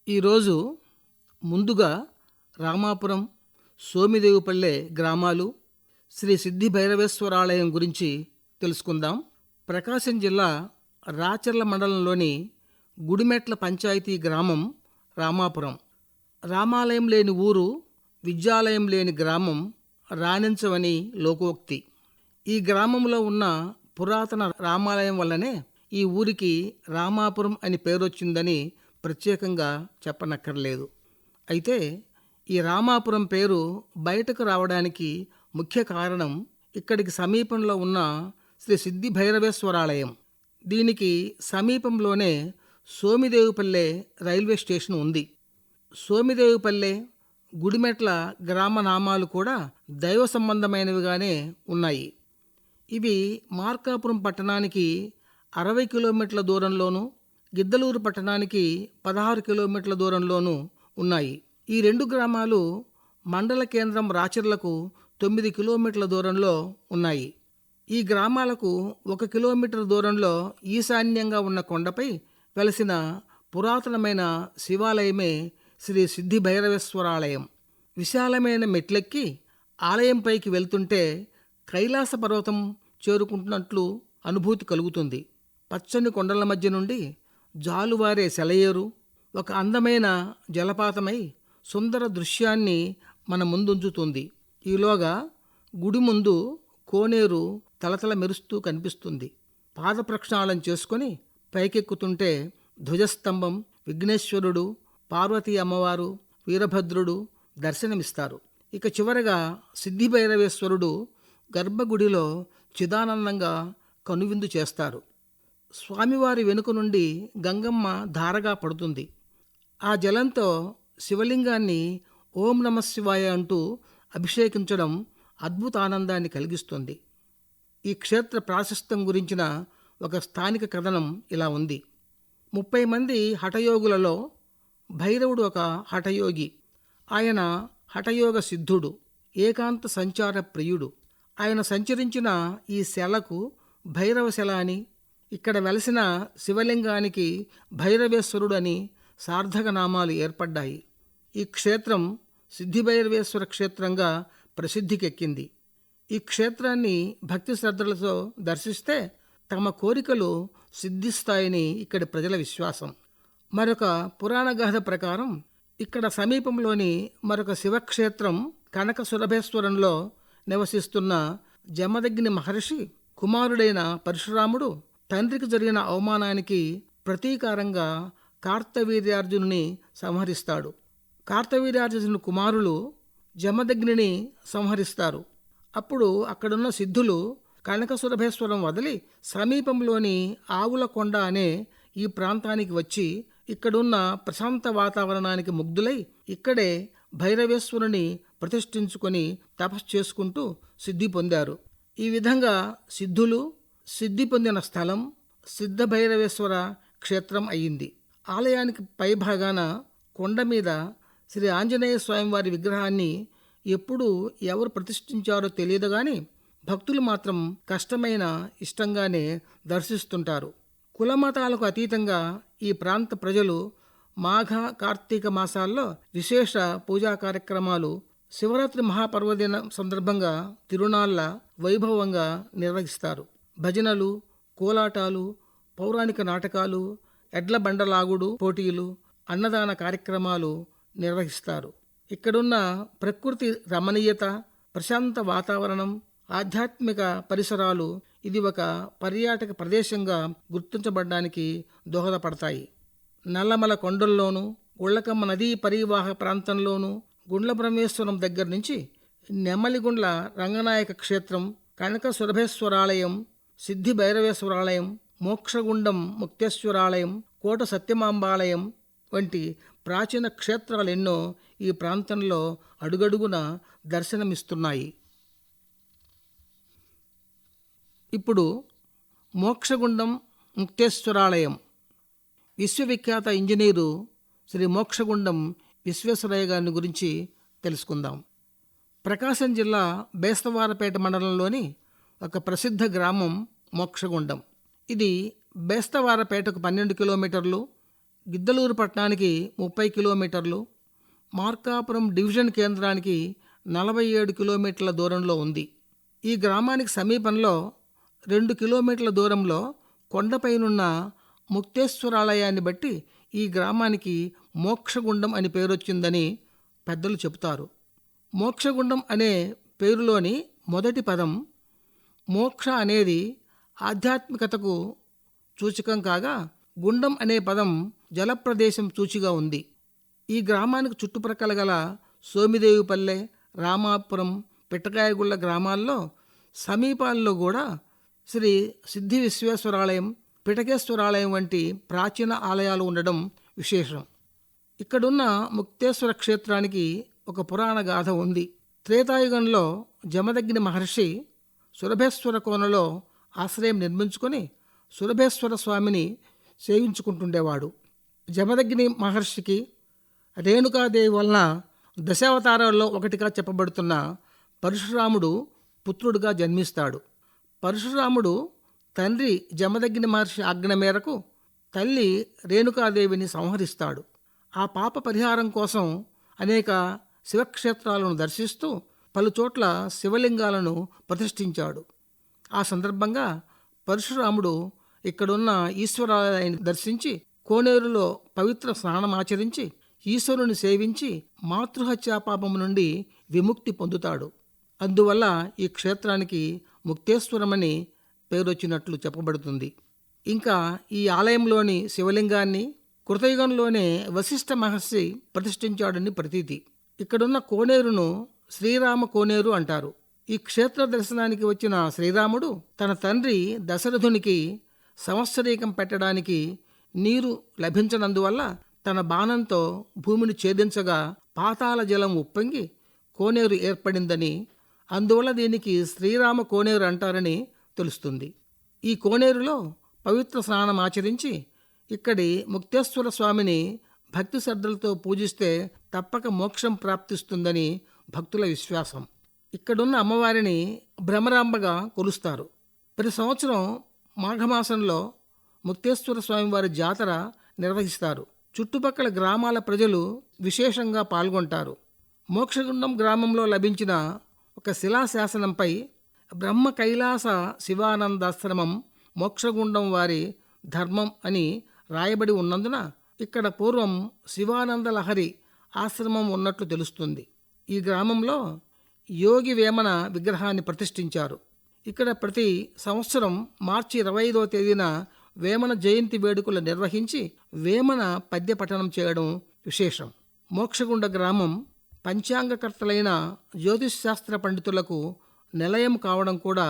ఈరోజు ముందుగా రామాపురం, సోమిదేవుపల్లె గ్రామాలు, శ్రీ సిద్ధి భైరవేశ్వర ఆలయం గురించి తెలుసుకుందాం. ప్రకాశం జిల్లా రాచర్ల మండలంలోని గుడిమెట్ల పంచాయతీ గ్రామం రామాపురం. రామాలయం లేని ఊరు, విద్యాలయం లేని గ్రామం రాణించవని లోకోక్తి. ఈ గ్రామంలో ఉన్న పురాతన రామాలయం వల్లనే ఈ ఊరికి రామాపురం అని పేరొచ్చిందని ప్రత్యేకంగా చెప్పనక్కర్లేదు. అయితే ఈ రామాపురం పేరు బయటకు రావడానికి ముఖ్య కారణం ఇక్కడికి సమీపంలో ఉన్న శ్రీ సిద్ధి భైరవేశ్వరాలయం. దీనికి సమీపంలోనే సోమిదేవుపల్లె రైల్వే స్టేషన్ ఉంది. సోమిదేవుపల్లె, గుడిమెట్ల గ్రామ నామాలు కూడా దైవ సంబంధమైనవిగానే ఉన్నాయి. ఇవి మార్కాపురం పట్టణానికి 60 కిలోమీటర్ల దూరంలోనూ, గిద్దలూరు పట్టణానికి 16 కిలోమీటర్ల దూరంలోనూ ఉన్నాయి. ఈ రెండు గ్రామాలు మండల కేంద్రం రాచర్లకు 9 కిలోమీటర్ల దూరంలో ఉన్నాయి. ఈ గ్రామాలకు 1 కిలోమీటర్ దూరంలో ఈశాన్యంగా ఉన్న కొండపై వెలసిన పురాతనమైన శివాలయమే శ్రీ సిద్ధి భైరవేశ్వరాలయం. విశాలమైన మెట్లెక్కి ఆలయంపైకి వెళ్తుంటే కైలాస పర్వతం చేరుకుంటున్నట్లు అనుభూతి కలుగుతుంది. పచ్చని కొండల మధ్య నుండి జాలువారే సెలయేరు ఒక అందమైన జలపాతమై సుందర దృశ్యాన్ని మన ముందుంచుతుంది. ఈలోగా గుడి ముందు కోనేరు తలతల మెరుస్తూ కనిపిస్తుంది. పాద ప్రక్షాళన చేసుకొని పైకెక్కుతుంటే ధ్వజస్తంభం, విఘ్నేశ్వరుడు, పార్వతీ అమ్మవారు, వీరభద్రుడు దర్శనమిస్తారు. ఇక చివరగా సిద్ధి భైరవేశ్వరుడు గర్భగుడిలో చిదానందంగా కనువిందు చేస్తారు. స్వామివారి వెనుక నుండి గంగమ్మ ధారగా పడుతుంది. ఆ జలంతో శివలింగాన్ని ఓం నమః శివాయ అంటూ అభిషేకించడం అద్భుత ఆనందాన్ని కలిగిస్తుంది. ఈ క్షేత్ర ప్రాశస్త్యం గురించిన ఒక స్థానిక కథనం ఇలా ఉంది. 30 మంది హఠయోగులలో భైరవుడు ఒక హఠయోగి. ఆయన హఠయోగ సిద్ధుడు, ఏకాంత సంచార ప్రియుడు. ఆయన సంచరించిన ఈ శలకు భైరవశల అని, ఇక్కడ వెలసిన శివలింగానికి భైరవేశ్వరుడు అని సార్థక నామాలు ఏర్పడ్డాయి. ఈ క్షేత్రం సిద్ధి భైరవేశ్వర క్షేత్రంగా ప్రసిద్ధికెక్కింది. ఈ క్షేత్రాన్ని భక్తి శ్రద్ధలతో దర్శిస్తే తమ కోరికలు సిద్ధిస్తాయని ఇక్కడి ప్రజల విశ్వాసం. మరొక పురాణ గాథ ప్రకారం ఇక్కడ సమీపంలోని మరొక శివక్షేత్రం కనక సురభేశ్వరంలో నివసిస్తున్న జమదగ్ని మహర్షి కుమారుడైన పరశురాముడు తండ్రికి జరిగిన అవమానానికి ప్రతీకారంగా కార్తవీర్యార్జునుని సంహరిస్తాడు. కార్తవీర్యార్జునుని కుమారులు జమదగ్నిని సంహరిస్తారు. అప్పుడు అక్కడున్న సిద్ధులు కనకసురభేశ్వరం వదిలి సమీపంలోని ఆవులకొండ అనే ఈ ప్రాంతానికి వచ్చి ఇక్కడున్న ప్రశాంత వాతావరణానికి ముగ్ధులై ఇక్కడే భైరవేశ్వరుని ప్రతిష్ఠించుకొని తపస్సు చేసుకుంటూ సిద్ధి పొందారు. ఈ విధంగా సిద్ధులు సిద్ధి పొందిన స్థలం సిద్ధ భైరవేశ్వర క్షేత్రం అయ్యింది. ఆలయానికి పైభాగాన కొండ మీద శ్రీ ఆంజనేయ స్వామివారి విగ్రహాన్ని ఎప్పుడు ఎవరు ప్రతిష్ఠించారో తెలియదు కానీ భక్తులు మాత్రం కష్టమైన ఇష్టంగానే దర్శిస్తుంటారు. కులమతాలకు అతీతంగా ఈ ప్రాంత ప్రజలు మాఘ, కార్తీక మాసాల్లో విశేష పూజా కార్యక్రమాలు, శివరాత్రి మహాపర్వదిన సందర్భంగా తిరునాళ్ళ వైభవంగా నిర్వహిస్తారు. భజనలు, కోలాటాలు, పౌరాణిక నాటకాలు, ఎడ్ల బండలాగుడు పోటీలు, అన్నదాన కార్యక్రమాలు నిర్వహిస్తారు. ఇక్కడున్న ప్రకృతి రమణీయత, ప్రశాంత వాతావరణం, ఆధ్యాత్మిక పరిసరాలు ఇది ఒక పర్యాటక ప్రదేశంగా గుర్తించబడడానికి దోహదపడతాయి. నల్లమల కొండల్లోనూ, గుళ్ళకమ్మ నదీ పరివాహ ప్రాంతంలోనూ, గుండ్ల బ్రహ్మేశ్వరం దగ్గర నుంచి నెమ్మలిగుండ్ల రంగనాయక క్షేత్రం, కనక సురభేశ్వరాలయం, సిద్ధి భైరవేశ్వరాలయం, మోక్షగుండం ముక్తేశ్వరాలయం, కోట సత్యమాంబాలయం వంటి ప్రాచీన క్షేత్రాలెన్నో ఈ ప్రాంతంలో అడుగడుగున దర్శనమిస్తున్నాయి. ఇప్పుడు మోక్షగుండం ముక్తేశ్వరాలయం. విశ్వవిఖ్యాత ఇంజనీరు శ్రీ మోక్షగుండం విశ్వేశ్వరయ్య గారిని గురించి తెలుసుకుందాం. ప్రకాశం జిల్లా బేస్తవారపేట మండలంలోని ఒక ప్రసిద్ధ గ్రామం మోక్షగుండం. ఇది బేస్తవారపేటకు 12 కిలోమీటర్లు, గిద్దలూరు పట్టణానికి 30 కిలోమీటర్లు, మార్కాపురం డివిజన్ కేంద్రానికి 47 కిలోమీటర్ల దూరంలో ఉంది. ఈ గ్రామానికి సమీపంలో 2 కిలోమీటర్ల దూరంలో కొండపైనున్న ముక్తేశ్వరాలయాన్ని బట్టి ఈ గ్రామానికి మోక్షగుండం అని పేరొచ్చిందని పెద్దలు చెబుతారు. మోక్షగుండం అనే పేరులోని మొదటి పదం మోక్ష అనేది ఆధ్యాత్మికతకు సూచకం కాగా, గుండం అనే పదం జలప్రదేశం సూచిగా ఉంది. ఈ గ్రామానికి చుట్టుప్రక్కల గల సోమిదేవిపల్లె, రామాపురం, పిట్టకాయగుళ్ళ గ్రామాల్లో సమీపాల్లో కూడా శ్రీ సిద్ధి విశ్వేశ్వరాలయం, పిటకేశ్వరాలయం వంటి ప్రాచీన ఆలయాలు ఉండడం విశేషం. ఇక్కడున్న ముక్తేశ్వర క్షేత్రానికి ఒక పురాణ గాథ ఉంది. త్రేతాయుగంలో జమదగ్ని మహర్షి సురభేశ్వర కోనలో ఆశ్రయం నిర్మించుకొని సురభేశ్వర స్వామిని సేవించుకుంటుండేవాడు. జమదగ్ని మహర్షికి రేణుకాదేవి వలన దశావతారాల్లో ఒకటిగా చెప్పబడుతున్న పరశురాముడు పుత్రుడిగా జన్మిస్తాడు. పరశురాముడు తండ్రి జమదగ్ని మహర్షి ఆజ్ఞ మేరకు తల్లి రేణుకాదేవిని సంహరిస్తాడు. ఆ పాప పరిహారం కోసం అనేక శివక్షేత్రాలను దర్శిస్తూ పలుచోట్ల శివలింగాలను ప్రతిష్ఠించాడు. ఆ సందర్భంగా పరశురాముడు ఇక్కడున్న ఈశ్వరాలయాన్ని దర్శించి కోనేరులో పవిత్ర స్నానమాచరించి ఈశ్వరుని సేవించి మాతృహత్యా పాపం నుండి విముక్తి పొందుతాడు. అందువల్ల ఈ క్షేత్రానికి ముక్తేశ్వరమని పేరొచ్చినట్లు చెప్పబడుతుంది. ఇంకా ఈ ఆలయంలోని శివలింగాన్ని కృతయుగంలోనే వశిష్ఠ మహర్షి ప్రతిష్ఠించాడని ప్రతీతి. ఇక్కడున్న కోనేరును శ్రీరామ కోనేరు అంటారు. ఈ క్షేత్ర దర్శనానికి వచ్చిన శ్రీరాముడు తన తండ్రి దశరథునికి సంవత్సరీకం పెట్టడానికి నీరు లభించనందువల్ల తన బాణంతో భూమిని ఛేదించగా పాతాళ జలం ఉప్పొంగి కోనేరు ఏర్పడిందని, అందువల్ల దీనికి శ్రీరామ కోనేరు అంటారని తెలుస్తుంది. ఈ కోనేరులో పవిత్ర స్నానం ఆచరించి ఇక్కడి ముక్తేశ్వర స్వామిని భక్తి శ్రద్ధలతో పూజిస్తే తప్పక మోక్షం ప్రాప్తిస్తుందని భక్తుల విశ్వాసం. ఇక్కడున్న అమ్మవారిని భ్రమరాంబగా కొలుస్తారు. ప్రతి సంవత్సరం మాఘమాసంలో ముక్తేశ్వర స్వామివారి జాతర నిర్వహిస్తారు. చుట్టుపక్కల గ్రామాల ప్రజలు విశేషంగా పాల్గొంటారు. మోక్షగుండం గ్రామంలో లభించిన ఒక శిలాశాసనంపై బ్రహ్మ కైలాస శివానందాశ్రమం మోక్షగుండం వారి ధర్మం అని రాయబడి ఉన్నందున ఇక్కడ పూర్వం శివానంద లహరి ఆశ్రమం ఉన్నట్లు తెలుస్తుంది. ఈ గ్రామంలో యోగి వేమన విగ్రహాన్ని ప్రతిష్ఠించారు. ఇక్కడ ప్రతి సంవత్సరం మార్చి 25వ తేదీన వేమన జయంతి వేడుకలు నిర్వహించి వేమన పద్య పఠనం చేయడం విశేషం. మోక్షగుండ గ్రామం పంచాంగకర్తలైన జ్యోతిష్శాస్త్ర పండితులకు నిలయం కావడం కూడా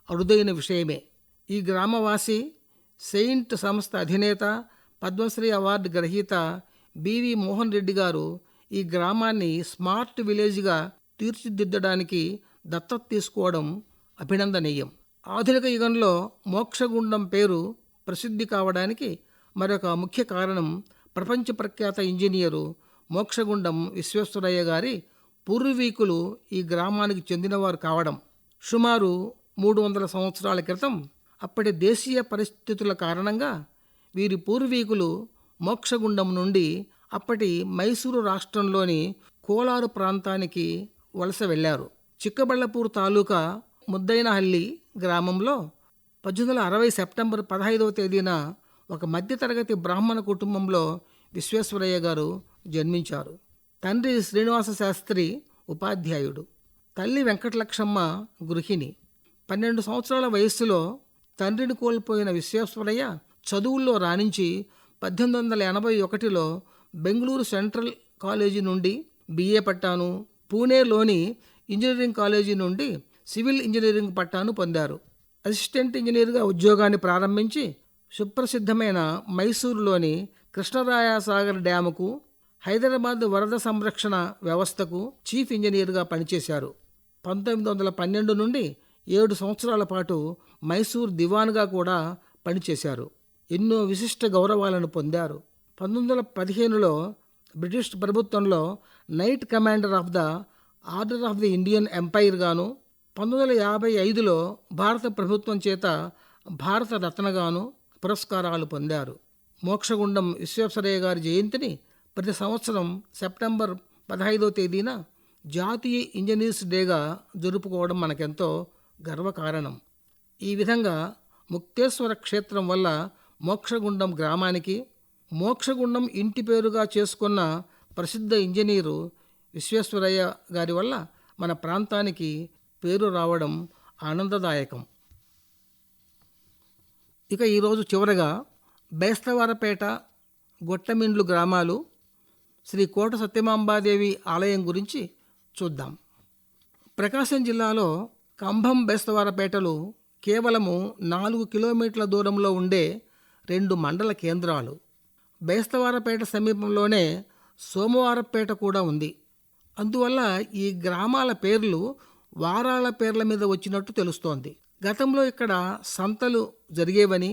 అరుదైన విషయమే. ఈ గ్రామవాసి సెయింట్ సంస్థ అధినేత, పద్మశ్రీ అవార్డు గ్రహీత బివి మోహన్ రెడ్డి గారు ఈ గ్రామాన్ని స్మార్ట్ విలేజ్గా తీర్చిదిద్దడానికి దత్తత తీసుకోవడం అభినందనీయం. ఆధునిక యుగంలో మోక్షగుండం పేరు ప్రసిద్ధి కావడానికి మరొక ముఖ్య కారణం ప్రపంచ ప్రఖ్యాత ఇంజనీరు మోక్షగుండం విశ్వేశ్వరయ్య గారి పూర్వీకులు ఈ గ్రామానికి చెందినవారు కావడం. సుమారు 300 సంవత్సరాల క్రితం అప్పటి దేశీయ పరిస్థితుల కారణంగా వీరి పూర్వీకులు మోక్షగుండం నుండి అప్పటి మైసూరు రాష్ట్రంలోని కోలారు ప్రాంతానికి వలస వెళ్లారు. చిక్కబళ్ళపూర్ తాలూకా ముద్దైనహల్లి గ్రామంలో 1860 సెప్టెంబర్ 15వ తేదీన ఒక మధ్యతరగతి బ్రాహ్మణ కుటుంబంలో విశ్వేశ్వరయ్య గారు జన్మించారు. తండ్రి శ్రీనివాస శాస్త్రి ఉపాధ్యాయుడు, తల్లి వెంకటలక్ష్మమ్మ గృహిణి. 12 సంవత్సరాల వయస్సులో తండ్రిని కోల్పోయిన విశ్వేశ్వరయ్య చదువుల్లో రాణించి 1881లో బెంగళూరు సెంట్రల్ కాలేజీ నుండి బిఏ పట్టాను, పూణేలోని ఇంజనీరింగ్ కాలేజీ నుండి సివిల్ ఇంజనీరింగ్ పట్టాను పొందారు. అసిస్టెంట్ ఇంజనీర్గా ఉద్యోగాన్ని ప్రారంభించి సుప్రసిద్ధమైన మైసూరులోని కృష్ణరాయసాగర్ డ్యాముకు, హైదరాబాద్ వరద సంరక్షణ వ్యవస్థకు చీఫ్ ఇంజనీర్గా పనిచేశారు. 1912 నుండి 7 సంవత్సరాల పాటు మైసూర్ దివాన్గా కూడా పనిచేశారు. ఎన్నో విశిష్ట గౌరవాలను పొందారు. 1915లో బ్రిటిష్ ప్రభుత్వంలో Knight Commander of the Order of the Indian Empire గాను, 1955లో భారత ప్రభుత్వం చేత భారత రత్నగాను పురస్కారాలు పొందారు. మోక్షగుండం విశ్వేశ్వరయ్య గారి జయంతిని ప్రతి సంవత్సరం సెప్టెంబర్ 15వ తేదీన జాతీయ ఇంజనీర్స్ డేగా జరుపుకోవడం మనకెంతో గర్వకారణం. ఈ విధంగా ముక్తేశ్వర క్షేత్రం వల్ల మోక్షగుండం గ్రామానికి, మోక్షగుండం ఇంటి పేరుగా చేసుకున్న ప్రసిద్ధ ఇంజనీరు విశ్వేశ్వరయ్య గారి వల్ల మన ప్రాంతానికి పేరు రావడం ఆనందదాయకం. ఇక ఈరోజు చివరగా బేస్తవారపేట, గొట్టమిండ్లు గ్రామాలు శ్రీ కోట సత్యమాంబాదేవి ఆలయం గురించి చూద్దాం. ప్రకాశం జిల్లాలో కంభం, బేస్తవారపేటలు కేవలము 4 కిలోమీటర్ల దూరంలో ఉండే 2 మండల కేంద్రాలు. బేస్తవారపేట సమీపంలోనే సోమవారపేట కూడా ఉంది. అందువల్ల ఈ గ్రామాల పేర్లు వారాల పేర్ల మీద వచ్చినట్టు తెలుస్తోంది. గతంలో ఇక్కడ సంతలు జరిగేవని,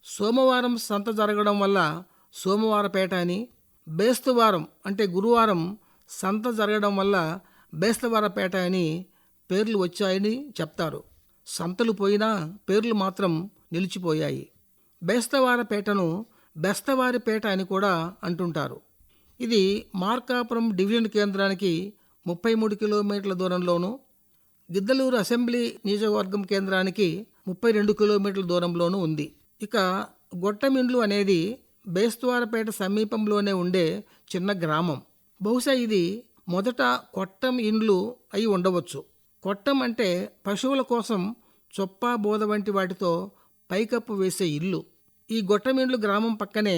సోమవారం సంత జరగడం వల్ల సోమవారపేట అని, బేస్తవారం అంటే గురువారం సంత జరగడం వల్ల బేస్తవారపేట అని పేర్లు వచ్చాయని చెప్తారు. సంతలు పోయినా పేర్లు మాత్రం నిలిచిపోయాయి. బేస్తవారపేటను బెస్తవారిపేట అని కూడా అంటుంటారు. ఇది మార్కాపురం డివిజన్ కేంద్రానికి 33 కిలోమీటర్ల దూరంలోను, గిద్దలూరు అసెంబ్లీ నియోజకవర్గం కేంద్రానికి 32 కిలోమీటర్ల దూరంలోనూ ఉంది. ఇక గొట్టమిండ్లు అనేది బేస్తవారపేట సమీపంలోనే ఉండే చిన్న గ్రామం. బహుశా ఇది మొదట కొట్టం ఇండ్లు అయి ఉండవచ్చు. కొట్టం అంటే పశువుల కోసం చొప్పా, బోద వంటి వాటితో పైకప్పు వేసే ఇల్లు. ఈ గొట్టమిండ్లు గ్రామం పక్కనే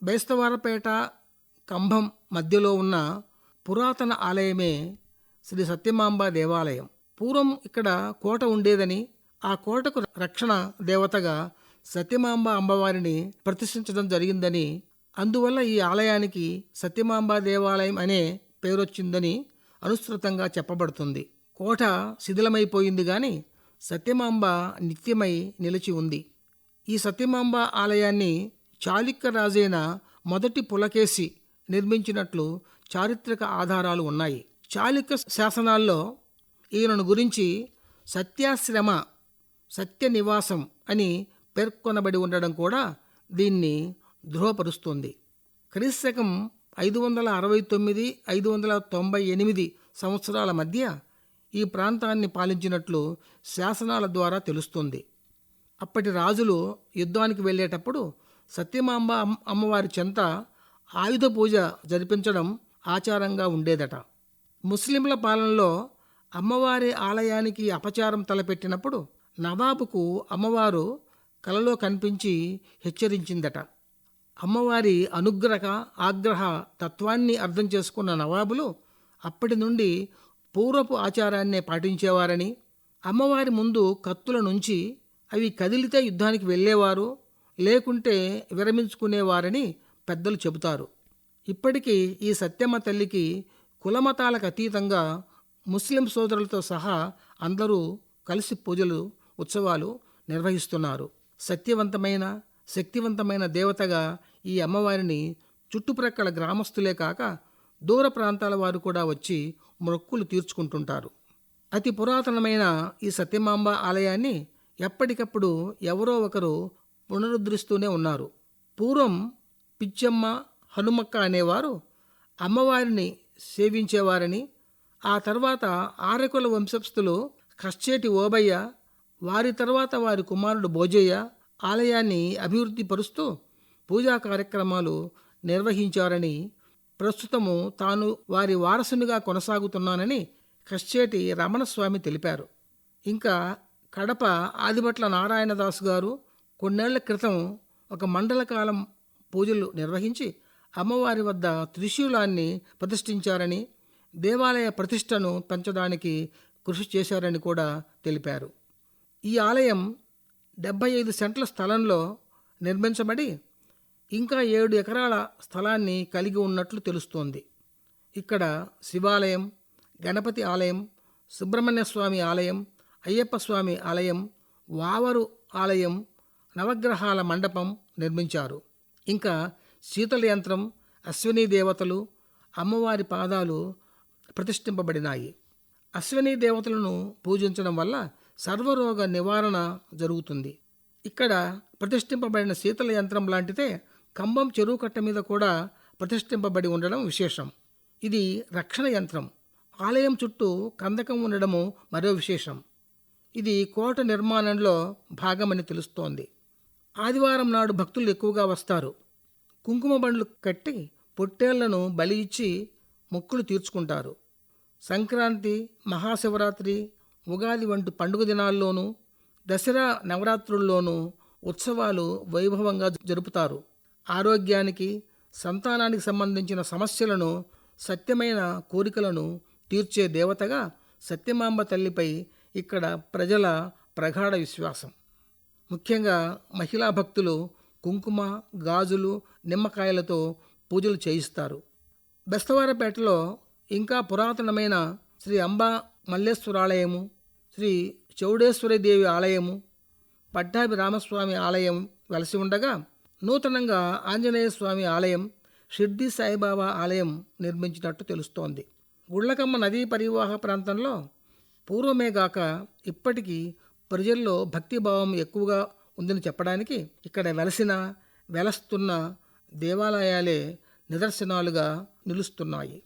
బేస్తవారపేట, కంభం మధ్యలో ఉన్న పురాతన ఆలయమే శ్రీ సత్యమాంబ దేవాలయం. పూర్వం ఇక్కడ కోట ఉండేదని, ఆ కోటకు రక్షణ దేవతగా సత్యమాంబ అమ్మవారిని ప్రతిష్ఠించడం జరిగిందని, అందువల్ల ఈ ఆలయానికి సత్యమాంబ దేవాలయం అనే పేరొచ్చిందని అనుసృతంగా చెప్పబడుతుంది. కోట శిథిలమైపోయింది కానీ సత్యమాంబ నిత్యమై నిలిచి ఉంది. ఈ సత్యమాంబ ఆలయాన్ని చాళుక్య రాజైన మొదటి పులకేశి నిర్మించినట్లు చారిత్రక ఆధారాలు ఉన్నాయి. చాళుక్య శాసనాల్లో ఈయనను గురించి సత్యాశ్రమ, సత్య నివాసం అని పేర్కొనబడి ఉండడం కూడా దీన్ని ధృవపరుస్తుంది. క్రీస్తకం 569, 598 సంవత్సరాల మధ్య ఈ ప్రాంతాన్ని పాలించినట్లు శాసనాల ద్వారా తెలుస్తుంది. అప్పటి రాజులు యుద్ధానికి వెళ్ళేటప్పుడు సత్యమాంబ అమ్మవారి చెంత ఆయుధ పూజ జరిపించడం ఆచారంగా ఉండేదట. ముస్లింల పాలనలో అమ్మవారి ఆలయానికి అపచారం తలపెట్టినప్పుడు నవాబుకు అమ్మవారు కలలో కనిపించి హెచ్చరించిందట. అమ్మవారి అనుగ్రహ, ఆగ్రహ తత్వాన్ని అర్థం చేసుకున్న నవాబులు అప్పటి నుండి పూర్వపు ఆచారాన్నే పాటించేవారని, అమ్మవారి ముందు కత్తుల నుంచి అవి కదిలితే యుద్ధానికి వెళ్ళేవారు, లేకుంటే విరమించుకునేవారని పెద్దలు చెబుతారు. ఇప్పటికీ ఈ సత్యమ్మ తల్లికి కులమతాలకు అతీతంగా ముస్లిం సోదరులతో సహా అందరూ కలిసి పూజలు, ఉత్సవాలు నిర్వహిస్తున్నారు. సత్యవంతమైన, శక్తివంతమైన దేవతగా ఈ అమ్మవారిని చుట్టుప్రక్కల గ్రామస్తులే కాక దూర ప్రాంతాల వారు కూడా వచ్చి మొక్కులు తీర్చుకుంటుంటారు. అతి పురాతనమైన ఈ సత్యమాంబ ఆలయాన్ని ఎప్పటికప్పుడు ఎవరో ఒకరు పునరుద్ధరిస్తూనే ఉన్నారు. పూర్వం పిచ్చమ్మ, హనుమక్క అనేవారు అమ్మవారిని సేవించేవారని, ఆ తర్వాత ఆరకుల వంశస్థులు కశ్చేటి ఓబయ్య, వారి తర్వాత వారి కుమారుడు భోజయ్య ఆలయాన్ని అభివృద్ధి పరుస్తూ పూజా కార్యక్రమాలు నిర్వహించారని, ప్రస్తుతము తాను వారి వారసునిగా కొనసాగుతున్నానని కశ్చేటి రమణస్వామి తెలిపారు. ఇంకా కడప ఆదిభట్ల నారాయణదాసు గారు కొన్నేళ్ల క్రితం ఒక మండల కాలం పూజలు నిర్వహించి అమ్మవారి వద్ద త్రిశూలాన్ని ప్రతిష్ఠించారని, దేవాలయ ప్రతిష్టను పెంచడానికి కృషి చేశారని కూడా తెలిపారు. ఈ ఆలయం 75 సెంట్ల స్థలంలో నిర్మించబడి ఇంకా 7 ఎకరాల స్థలాన్ని కలిగి ఉన్నట్లు తెలుస్తోంది. ఇక్కడ శివాలయం, గణపతి ఆలయం, సుబ్రహ్మణ్య స్వామి ఆలయం, అయ్యప్ప స్వామి ఆలయం, వావరు ఆలయం, నవగ్రహాల మండపం నిర్మించారు. ఇంకా శీతల యంత్రం, అశ్విని దేవతలు, అమ్మవారి పాదాలు ప్రతిష్ఠింపబడినాయి. అశ్విని దేవతలను పూజించడం వల్ల సర్వరోగ నివారణ జరుగుతుంది. ఇక్కడ ప్రతిష్ఠింపబడిన శీతల యంత్రం లాంటిదే కంబం చెరువు కట్ట మీద కూడా ప్రతిష్ఠింపబడి ఉండడం విశేషం. ఇది రక్షణ యంత్రం. ఆలయం చుట్టూ కందకం ఉండడము మరో విశేషం. ఇది కోట నిర్మాణంలో భాగమని తెలుస్తోంది. ఆదివారం నాడు భక్తులు ఎక్కువగా వస్తారు. కుంకుమ బండ్లు కట్టి పొట్టేళ్లను బలి ఇచ్చి మొక్కులు తీర్చుకుంటారు. సంక్రాంతి, మహాశివరాత్రి, ఉగాది వంటి పండుగ దినాల్లోనూ, దసరా నవరాత్రుల్లోనూ ఉత్సవాలు వైభవంగా జరుపుతారు. ఆరోగ్యానికి, సంతానానికి సంబంధించిన సమస్యలను, సత్యమైన కోరికలను తీర్చే దేవతగా సత్యమాంబ తల్లిపై ఇక్కడ ప్రజల ప్రగాఢ విశ్వాసం. ముఖ్యంగా మహిళా భక్తులు కుంకుమ, గాజులు, నిమ్మకాయలతో పూజలు చేయిస్తారు. బెస్తవారపేటలో ఇంకా పురాతనమైన శ్రీ అంబా మల్లేశ్వరాలయము, శ్రీ చౌడేశ్వరీదేవి ఆలయము, పట్టాభి రామస్వామి ఆలయం వెలసి ఉండగా, నూతనంగా ఆంజనేయ స్వామి ఆలయం, షిర్డీ సాయిబాబా ఆలయం నిర్మించినట్టు తెలుస్తోంది. గుళ్ళకమ్మ నదీ పరివాహ ప్రాంతంలో పూర్వమేగాక ఇప్పటికీ ప్రజల్లో భక్తిభావం ఎక్కువగా ఉందని చెప్పడానికి ఇక్కడ వెలస్తున్న దేవాలయాలే నిదర్శనాలుగా నిలుస్తున్నాయి.